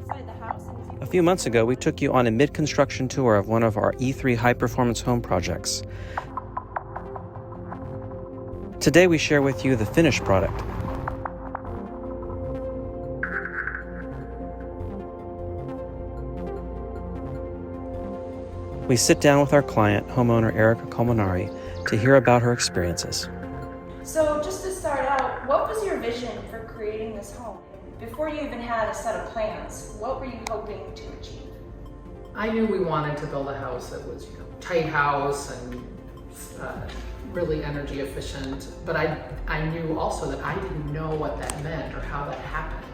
inside the house. A few months ago, we took you on a mid-construction tour of one of our E3 high-performance home projects. Today, we share with you the finished product. We sit down with our client, homeowner Erica Colmonari, to hear about her experiences. So just to start out, what was your vision for creating this home? Before you even had a set of plans, what were you hoping to achieve? I knew we wanted to build a house that was, tight house and really energy efficient, but I knew also that I didn't know what that meant or how that happened.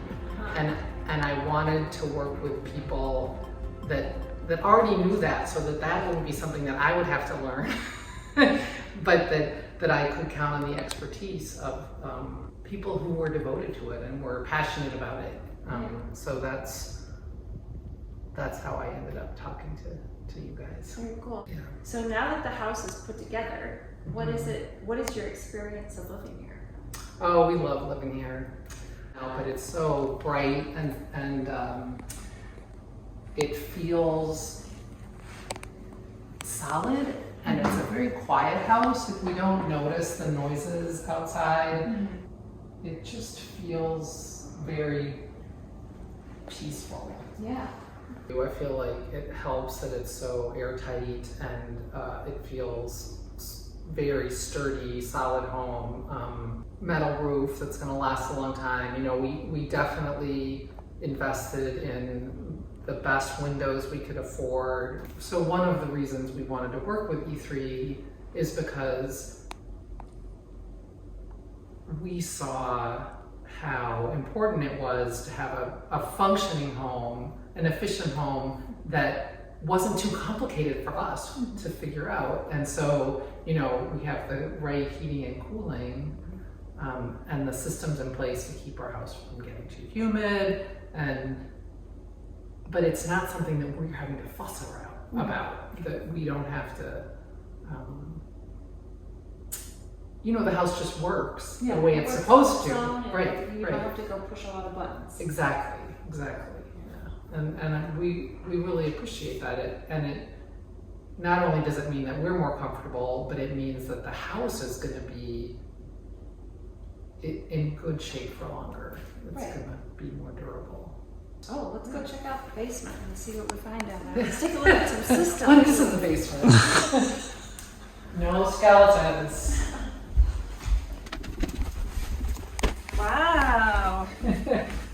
And I wanted to work with people that already knew that, so that wouldn't be something that I would have to learn, but that I could count on the expertise of people who were devoted to it and were passionate about it. So that's how I ended up talking to you guys. Very cool. Yeah. So now that the house is put together, what is your experience of living here? Oh, we love living here, but it's so bright and it feels solid, and it's a very quiet house. If we don't notice the noises outside, it just feels very peaceful. Yeah. I feel like it helps that it's so airtight and it feels very sturdy, solid home. Metal roof that's going to last a long time. We definitely invested in the best windows we could afford. So one of the reasons we wanted to work with E3 is because we saw how important it was to have a functioning home, an efficient home that wasn't too complicated for us to figure out. And so, we have the right heating and cooling and the systems in place to keep our house from getting too humid, but it's not something that we're having to fuss around about, that we don't have to, the house just works the way it's supposed to. Right. You don't have to go push a lot of buttons. Exactly. Yeah. And we really appreciate that. It not only does it mean that we're more comfortable, but it means that the house is going to be in good shape for longer. It's going to be more durable. Oh, let's go check out the basement and see what we find down there. Let's take a look at some systems. What is in the basement? No skeletons. Wow.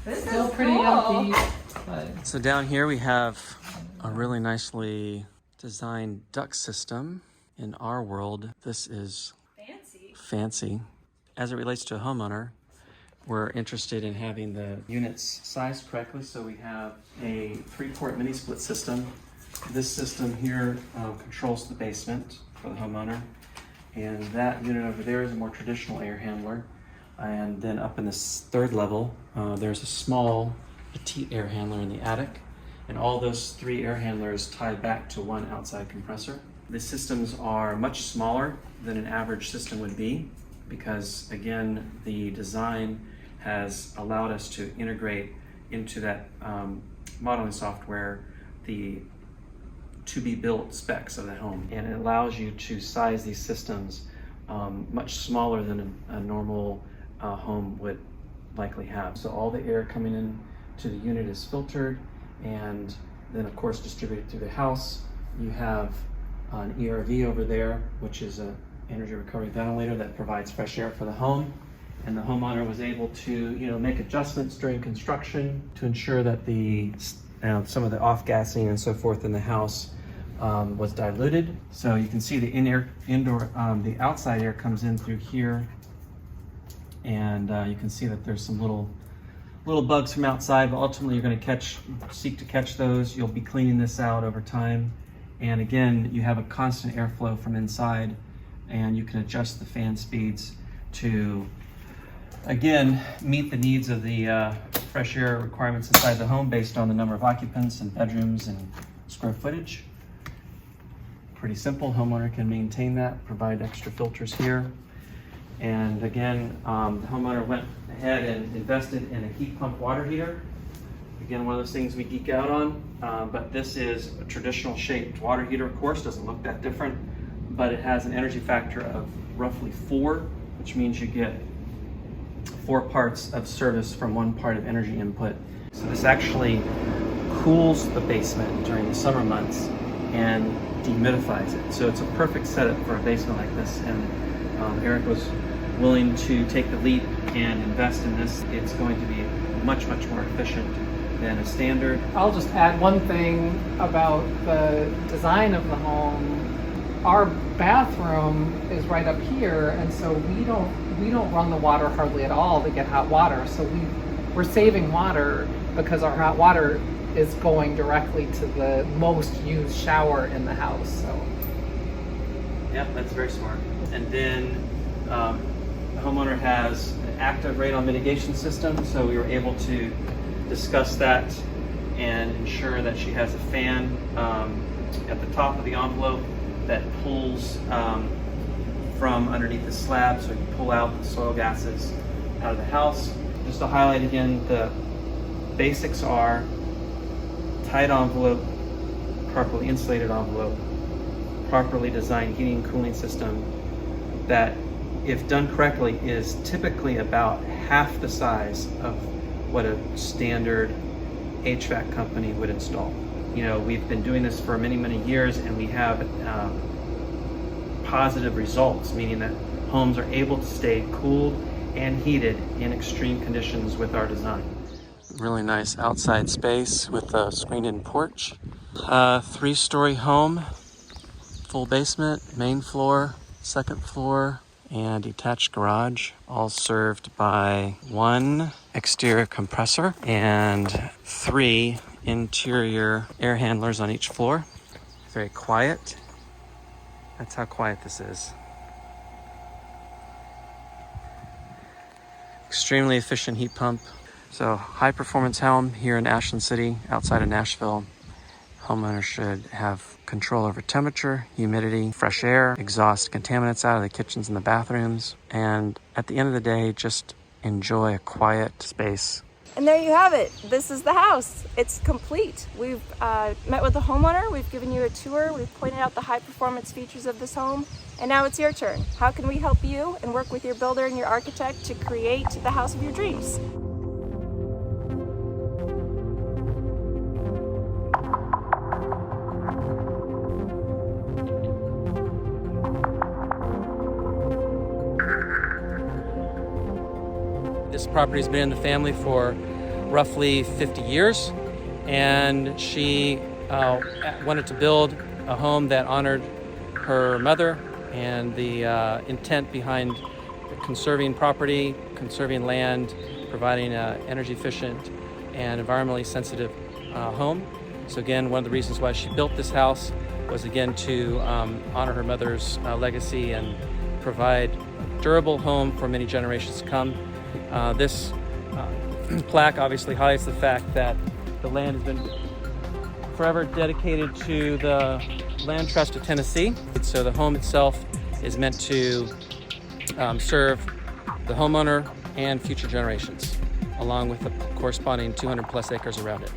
This Still is pretty cool. empty. So down here we have a really nicely designed duct system. In our world, this is fancy. As it relates to a homeowner, we're interested in having the units sized correctly. So we have a 3-port mini split system. This system here controls the basement for the homeowner. And that unit over there is a more traditional air handler. And then up in this 3rd level, there's a small petite air handler in the attic. And all those 3 air handlers tie back to one outside compressor. The systems are much smaller than an average system would be because, again, the design has allowed us to integrate into that modeling software the to-be-built specs of the home. And it allows you to size these systems much smaller than a normal home would likely have. So all the air coming in to the unit is filtered and then of course distributed through the house. You have an ERV over there, which is an energy recovery ventilator that provides fresh air for the home. And the homeowner was able to, make adjustments during construction to ensure that some of the off-gassing and so forth in the house was diluted. So you can see the the outside air comes in through here, and you can see that there's some little bugs from outside, but ultimately you're going to seek to catch those. You'll be cleaning this out over time, and again, you have a constant airflow from inside, and you can adjust the fan speeds to, again, meet the needs of the fresh air requirements inside the home based on the number of occupants and bedrooms and square footage. Pretty simple. Homeowner can maintain that, provide extra filters here. And again, the homeowner went ahead and invested in a heat pump water heater Again, one of those things we geek out on, but this is a traditional shaped water heater, of course, doesn't look that different, but it has an energy factor of roughly 4, which means you get 4 parts of service from 1 part of energy input. So this actually cools the basement during the summer months and dehumidifies it. So it's a perfect setup for a basement like this, and Eric was willing to take the leap and invest in this. It's going to be much, much more efficient than a standard. I'll just add one thing about the design of the home. Our bathroom is right up here, and so we don't run the water hardly at all to get hot water. So we're saving water because our hot water is going directly to the most used shower in the house. So Yep, that's very smart. And then the homeowner has an active radon mitigation system, so we were able to discuss that and ensure that she has a fan at the top of the envelope that pulls from underneath the slab, so we can pull out the soil gases out of the house. Just to highlight again, the basics are tight envelope, properly insulated envelope, properly designed heating and cooling system that, if done correctly, is typically about half the size of what a standard HVAC company would install. You know, we've been doing this for many, many years, and we have positive results, meaning that homes are able to stay cooled and heated in extreme conditions with our design. Really nice outside space with a screened-in porch. 3-story home, full basement, main floor, second floor, and detached garage, all served by 1 exterior compressor and 3 interior air handlers on each floor. Very quiet. That's how quiet this is. Extremely efficient heat pump. So high performance home here in Ashland City, outside of Nashville. Homeowners should have control over temperature, humidity, fresh air, exhaust contaminants out of the kitchens and the bathrooms, and at the end of the day, just enjoy a quiet space. And there you have it. This is the house. It's complete. We've met with the homeowner. We've given you a tour. We've pointed out the high performance features of this home. And now it's your turn. How can we help you and work with your builder and your architect to create the house of your dreams? This property's been in the family for roughly 50 years, and she wanted to build a home that honored her mother and the intent behind conserving property, conserving land, providing an energy efficient and environmentally sensitive home. So again, one of the reasons why she built this house was again to honor her mother's legacy and provide a durable home for many generations to come. This plaque obviously highlights the fact that the land has been forever dedicated to the Land Trust of Tennessee. So the home itself is meant to serve the homeowner and future generations, along with the corresponding 200 plus acres around it.